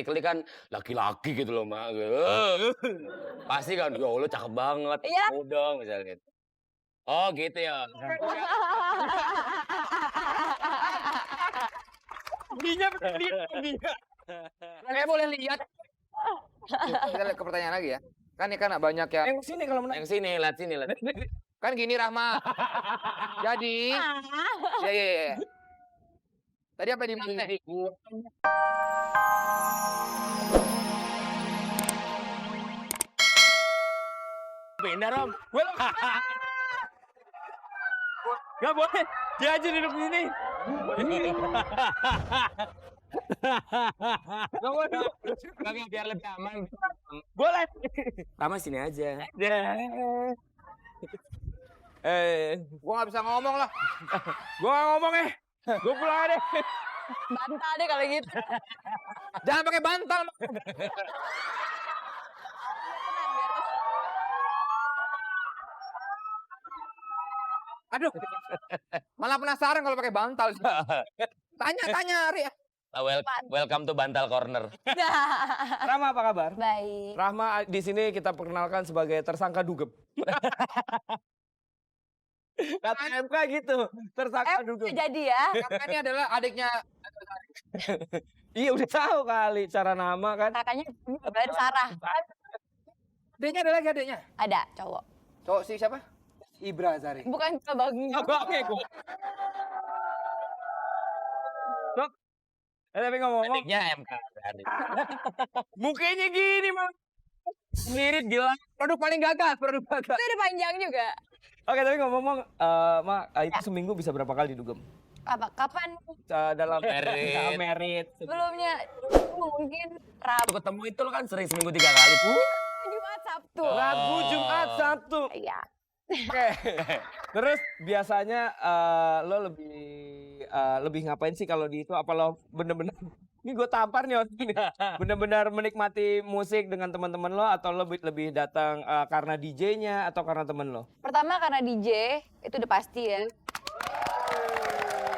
automatically kan laki-laki gitu loh, Mak. Pasti kan, ya Allah cakep banget, Iya. mau dong misalnya gitu. Oh gitu ya. Giginya dia. Saya boleh lihat. Kita lihat ke pertanyaan lagi ya. Kan ini kan banyak yang Yang sini kalau menang. Yang sini, lihat sini, lihat. kan gini Rahma. Jadi, ya. Tadi apa di mana? Benar, Om. Gak boleh. Dia aja duduk sini. Gak boleh. Oke, biar lebih aman. Boleh. Rama sini aja. Gua nggak bisa ngomong lah. Gua gak ngomong ya. Gua pulang aja deh. Bantal deh kalau gitu. Jangan pakai bantal. Aduh. Malah penasaran kalau pakai bantal. Tanya, Ri. Welcome to Bantal Corner. Rahma apa kabar? Baik. Rahma di sini kita perkenalkan sebagai tersangka dugem. Kata MK gitu, tersangka dugem. Jadi ya. Karena ini adalah adiknya. Iya udah tahu kali cara nama kan. Kakaknya berarti Sarah. Adiknya ada lagi adiknya. Ada cowok. Cowok si siapa? Ibra Zari. Bukan abang. Oke, kok. Tapi ngomong-ngomong, Adiknya MK. mukanya gini mah. Mirip gila. Produk paling gagal. Itu udah panjang juga. Oke, tapi ngomong-ngomong, Mak, itu seminggu bisa berapa kali dugem? Apa? Kapan? Dalam Merit. merit. Sebelumnya mungkin Rabu, Ketemu itu lo kan sering seminggu 3 kali. Jumat, Sabtu. Rabu, Jumat, Sabtu. Iya. Oke. Terus biasanya lo lebih ngapain sih kalau di itu? Apa lo bener-bener ini gue tampar nih bener-bener menikmati musik dengan teman-teman lo atau lo lebih datang karena DJ-nya atau karena temen lo? Pertama karena DJ, itu udah pasti ya.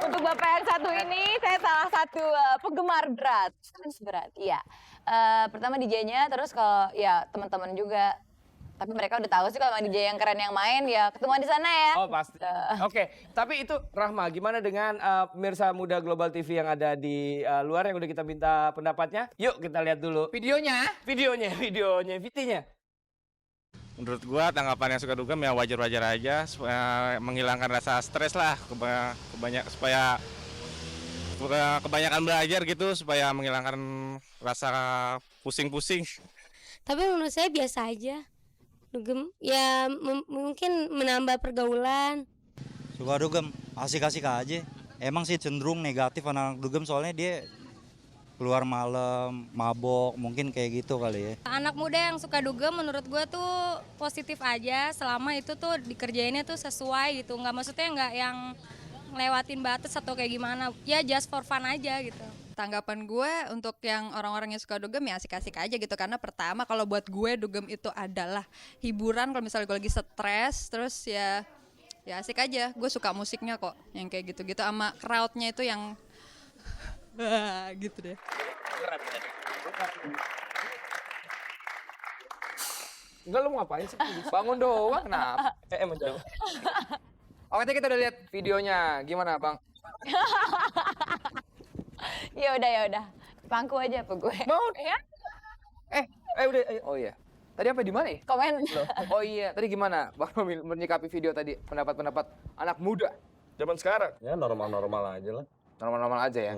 Untuk Bapak yang satu ini, saya salah satu penggemar berat. Berat, iya. Pertama DJ-nya, terus kalau ya teman-teman juga. Tapi mereka udah tahu sih kalau DJ yang keren yang main, ya ketemuan di sana ya. Oh pasti. Oke, tapi itu Rahma, gimana dengan pemirsa muda Global TV yang ada di luar yang udah kita minta pendapatnya? Yuk kita lihat dulu Videonya. videonya, VT-nya. Menurut gua tanggapan yang suka dugem ya wajar-wajar aja supaya menghilangkan rasa stres lah supaya kebanyakan belajar gitu supaya menghilangkan rasa pusing-pusing. Tapi menurut saya biasa aja. Dugem ya mungkin menambah pergaulan. Suka dugem, asik-asik aja. Emang sih cenderung negatif anak dugem soalnya dia keluar malam, mabok, mungkin kayak gitu kali ya. Anak muda yang suka dugem menurut gue tuh positif aja selama itu tuh dikerjainnya tuh sesuai gitu. Maksudnya nggak yang ngelewatin batas atau kayak gimana. Ya just for fun aja gitu. Tanggapan gue untuk yang orang-orang yang suka dugem ya asik-asik aja gitu. Karena pertama kalau buat gue dugem itu adalah hiburan kalau misalnya gue lagi stres. Terus ya asik aja. Gue suka musiknya kok yang kayak gitu-gitu sama crowdnya itu yang gitu deh. Enggak, lo mau ngapain sih? Bangun doang kenapa? Emang jauh. Oke, kita udah lihat videonya. Gimana, Bang? Ya udah. Pangku aja apa gue? Mau? Ya? Udah. Oh iya. Tadi apa di mana ya? Komen. Oh iya, tadi gimana Bang Romil menyikapi video tadi? Pendapat-pendapat anak muda. Zaman sekarang. Ya normal-normal aja lah. Normal-normal aja ya.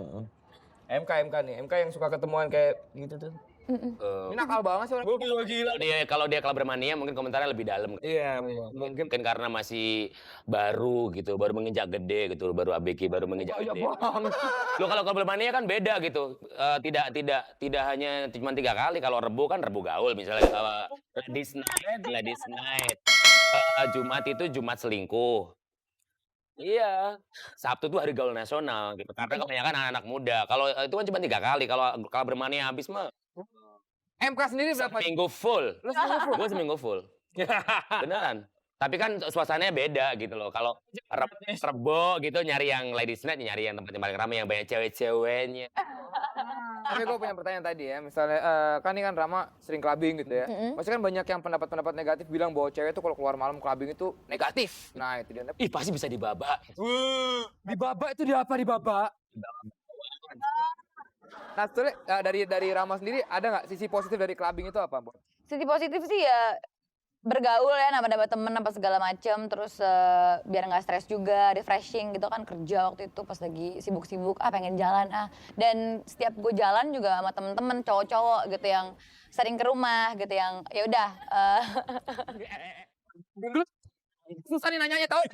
MK nih, MK yang suka ketemuan kayak gitu tuh. Ini nakal banget sih orang. Gila. Kalau dia Clubber Mania mungkin komentarnya lebih dalam. Iya, Mungkin karena masih baru gitu, baru menginjak gede gitu, baru ABG baru menginjak gede. Lo kalau Clubber Mania kan beda gitu. Tidak hanya cuma 3 kali. Kalau Rebo kan Rebo gaul misalnya. Ladies night. Jumat itu Jumat selingkuh. Iya, Sabtu tuh hari gaul nasional gitu. Karena kebanyakan anak-anak muda. Kalau itu kan cuma 3 kali. Kalau Bermania habis mah MK sendiri berapa? seminggu full. Lu seminggu full? Gue seminggu full. Beneran. Tapi kan suasananya beda gitu loh. Kalau Rebo gitu nyari yang ladies night, nyari yang tempat yang paling ramai yang banyak cewek-ceweknya. Tapi gue punya pertanyaan tadi ya, misalnya kan ini kan Rama sering clubbing gitu ya. Maksudnya kan banyak yang pendapat-pendapat negatif bilang bahwa cewek tuh kalau keluar malam clubbing itu negatif. Nah itu dia. Ih pasti bisa dibaba. Di babak itu dia apa di babak? Nah sebetulnya dari Rama sendiri ada nggak sisi positif dari clubbing itu apa, Bo? Sisi positif sih ya bergaul ya, nambah-nambah temen apa segala macem, terus biar nggak stres juga, refreshing gitu kan, kerja waktu itu pas lagi sibuk-sibuk, pengen jalan dan setiap gue jalan juga sama temen-temen cowok-cowok gitu yang sering ke rumah gitu yang ya udah Susah nih nanyanya tau.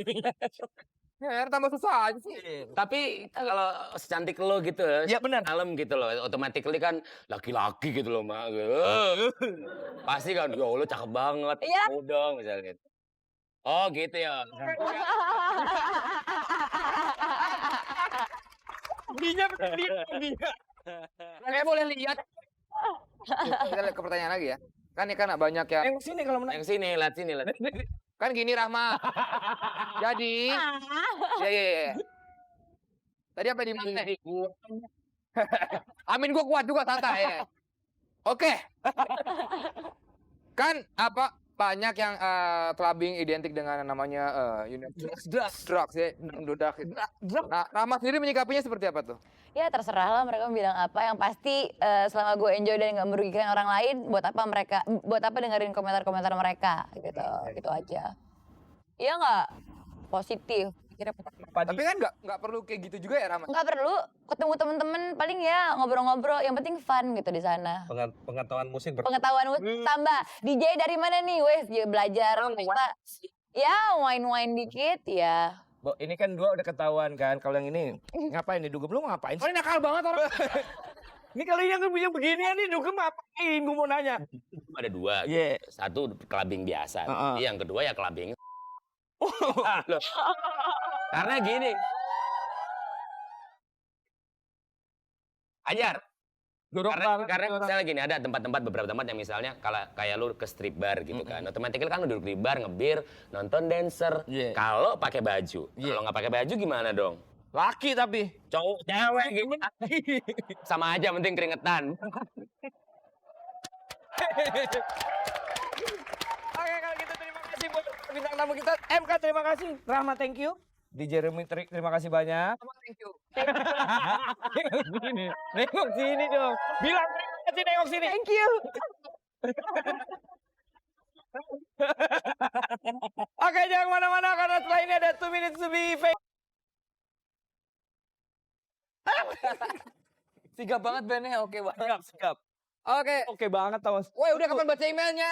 Ya tambah susah aja sih. Tapi kalau secantik lo gitu Ya, benar. malam gitu loh, automatically kan laki-laki gitu loh, Mak. Pasti kan, ya lo cakep banget, Iya. mau dong misalnya gitu. Oh gitu ya. Dia. Kayak boleh lihat. Kita lihat ke pertanyaan lagi ya. Kan ini kan banyak ya. Yang sini kalau menang. Yang sini, lihat sini, lihat. Kan gini Rahma. Jadi, ya. Tadi apa di mana? Amin gua kuat juga Tata ya. Oke. Kan apa banyak yang clubbing identik dengan namanya drugs ya, drugs. Nah, Rahma sendiri menyikapinya seperti apa tuh? ya terserah lah mereka mau bilang apa, yang pasti selama gue enjoy dan nggak merugikan orang lain, buat apa dengerin komentar-komentar mereka gitu aja. Iya nggak? Positif. Tapi kan nggak perlu kayak gitu juga ya Rahma? Nggak perlu, ketemu temen-temen paling ya ngobrol-ngobrol, yang penting fun gitu di sana. Pengetahuan musik Pengetahuan tambah, DJ dari mana nih wes, ya belajar kita, ya wine dikit ya. Bo, ini kan dua udah ketahuan kan, kalau yang ini ngapain nih dugem, lu ngapain sih? Oh ini nakal banget orang. Ini kalau yang beginian nih dugem ngapain, gue mau nanya. Ada dua. Iya. Satu clubbing biasa, yang kedua ya clubbing. Loh. Karena gini. Ajar. Karena misalnya gini, ada beberapa tempat yang misalnya kalau kayak lu ke strip bar gitu kan, otomatis kan lu duduk di bar ngebir, nonton dancer. Kalau pakai baju, kalau nggak pakai baju gimana dong? Laki tapi Cowok, cewek gitu. Sama aja, penting keringetan. Oke, kalau gitu terima kasih buat bintang tamu kita. MK terima kasih. Rahma thank you. Di Jeremy terima kasih banyak. Thank you. Nengok sini dong. Bilang terima kasih, nengok sini. Thank you. Oke, jangan kemana-mana karena setelah ini ada 2 minutes to be famous. Sigap banget bandnya, oke banget. Sigap. Oke banget, Thomas. Woi udah kapan baca emailnya?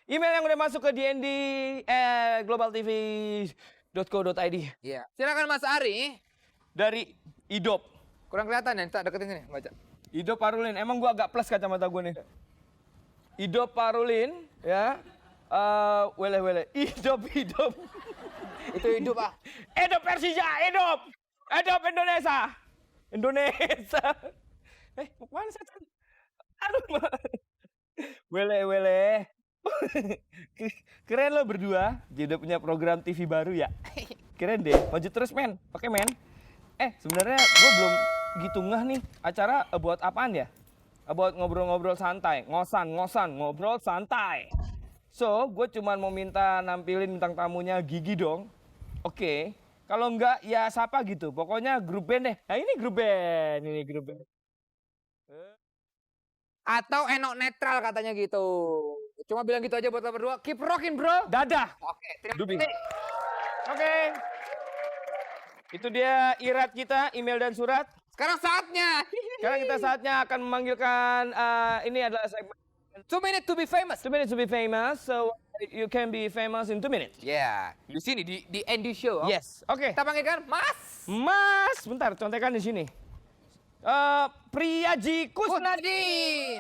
Email yang udah masuk ke dnd@globaltv.co.id Iya. Silakan Mas Ari. dari Idop. Kurang kelihatan ya, tak deketin sini baca. Idop Parulin. Emang gua agak plus kacamata gua nih. Idop Parulin, ya. Wele. Idop. Itu hidup ah. Idop Persija, Idop Indonesia. Mau kemana setan? Aduh. Wele. Keren lo berdua. Jadi udah punya program TV baru ya. Keren deh. Maju terus men. Oke men. Sebenarnya gue belum gitu ngeh nih. Acara buat apaan ya? Buat ngobrol-ngobrol santai. Ngosan. Ngobrol santai. So, gue cuma mau minta nampilin bintang tamunya Gigi dong. Oke. Kalau enggak ya siapa gitu. Pokoknya grup band deh. Nah ini grup band. Atau enok netral katanya gitu. Cuma bilang gitu aja buat lo berdua. Keep rocking bro. Dadah. Oke, terima Dubi. kasih. Oke. Itu dia irat kita, email dan surat. Sekarang saatnya. Sekarang kita saatnya akan memanggilkan, ini adalah segmen 2 minutes to be famous. 2 minutes to be famous, so you can be famous in 2 minutes. Ya, di sini di Andy Show. Yes, oke. Kita panggilkan Mas. Bentar, contekan di sini. Priyaji Kusnadi.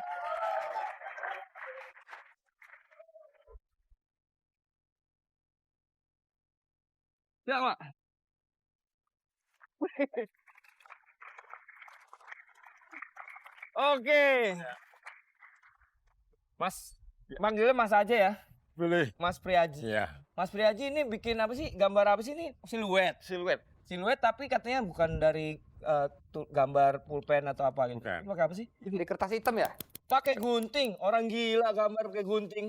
Ya, Mak. Oke. Mas, manggilnya Mas aja ya. Boleh. Mas Priyaji. Iya. Mas Priyaji ini bikin apa sih? Gambar apa sih ini? Siluet. Siluet tapi katanya bukan dari gambar pulpen atau apa gitu? Bukan. Pakai apa sih? Di kertas hitam ya? Pakai gunting. Orang gila gambar pakai gunting.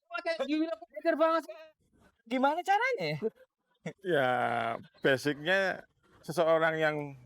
Pakai gila pinter banget. Gimana caranya ya? Ya basicnya seseorang yang